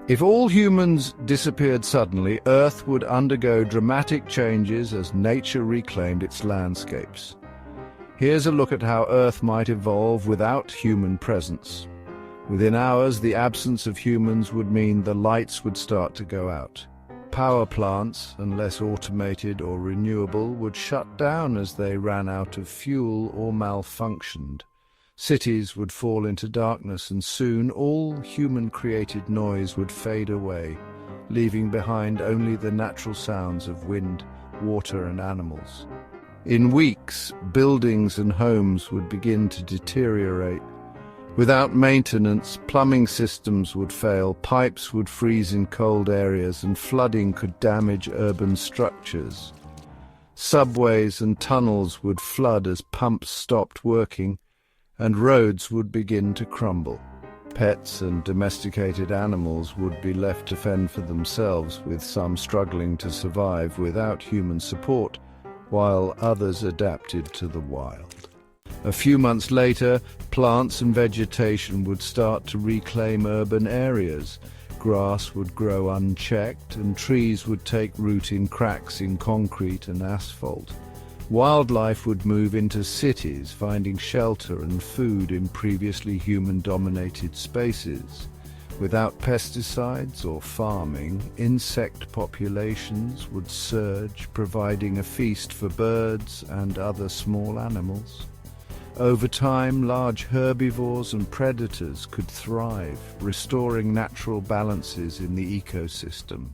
If all humans disappeared suddenly, Earth would undergo dramatic changes as nature reclaimed its landscapes. Here's a look at how Earth might evolve without human presence. Within hours, the absence of humans would mean the lights would start to go out. Power plants, unless automated or renewable, would shut down as they ran out of fuel or malfunctioned. Cities would fall into darkness, and soon all human-created noise would fade away, leaving behind only the natural sounds of wind, water, and animals. In weeks, buildings and homes would begin to deteriorate. Without maintenance, plumbing systems would fail, pipes would freeze in cold areas, and flooding could damage urban structures. Subways and tunnels would flood as pumps stopped working, and roads would begin to crumble. Pets and domesticated animals would be left to fend for themselves, with some struggling to survive without human support, while others adapted to the wild. A few months later, plants and vegetation would start to reclaim urban areas. Grass would grow unchecked, and trees would take root in cracks in concrete and asphalt. Wildlife would move into cities, finding shelter and food in previously human-dominated spaces. Without pesticides or farming, insect populations would surge, providing a feast for birds and other small animals. Over time, large herbivores and predators could thrive, restoring natural balances in the ecosystem.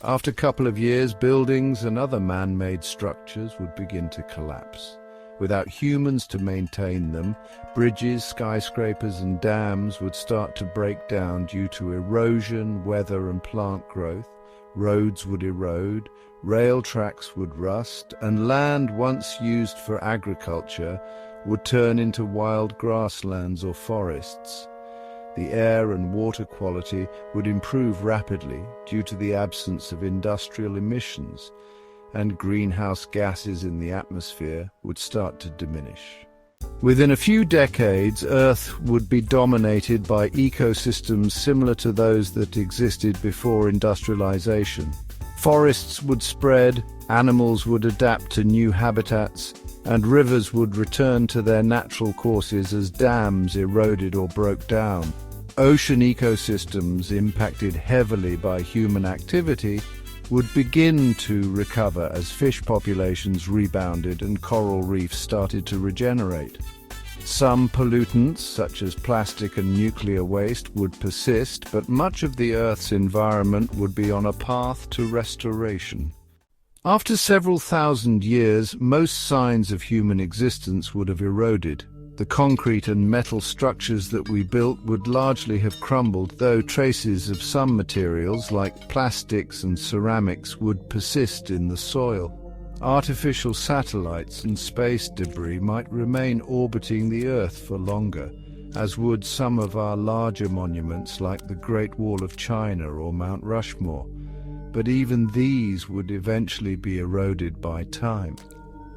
After a couple of years, buildings and other man-made structures would begin to collapse. Without humans to maintain them, bridges, skyscrapers and dams would start to break down due to erosion, weather and plant growth. Roads would erode, rail tracks would rust, and land once used for agriculture would turn into wild grasslands or forests. The air and water quality would improve rapidly due to the absence of industrial emissions, and greenhouse gases in the atmosphere would start to diminish. Within a few decades, Earth would be dominated by ecosystems similar to those that existed before industrialization. Forests would spread, animals would adapt to new habitats, and rivers would return to their natural courses as dams eroded or broke down. Ocean ecosystems impacted heavily by human activity would begin to recover as fish populations rebounded and coral reefs started to regenerate. Some pollutants, such as plastic and nuclear waste, would persist, but much of the Earth's environment would be on a path to restoration. After several thousand years, most signs of human existence would have eroded. The concrete and metal structures that we built would largely have crumbled, though traces of some materials, like plastics and ceramics, would persist in the soil. Artificial satellites and space debris might remain orbiting the Earth for longer, as would some of our larger monuments like the Great Wall of China or Mount Rushmore. But even these would eventually be eroded by time.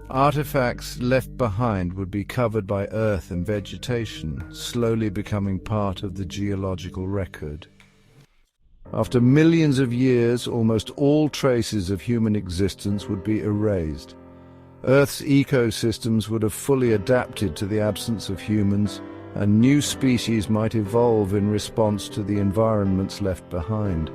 Artifacts left behind would be covered by earth and vegetation, slowly becoming part of the geological record. After millions of years, almost all traces of human existence would be erased. Earth's ecosystems would have fully adapted to the absence of humans, and new species might evolve in response to the environments left behind.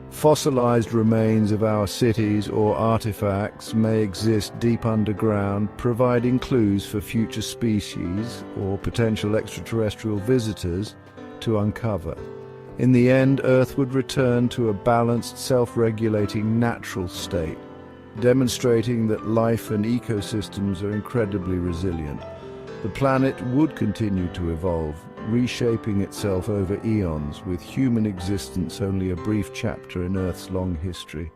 Fossilized remains of our cities or artifacts may exist deep underground, providing clues for future species or potential extraterrestrial visitors to uncover. In the end, Earth would return to a balanced, self-regulating natural state, demonstrating that life and ecosystems are incredibly resilient. The planet would continue to evolve, reshaping itself over eons, with human existence only a brief chapter in Earth's long history.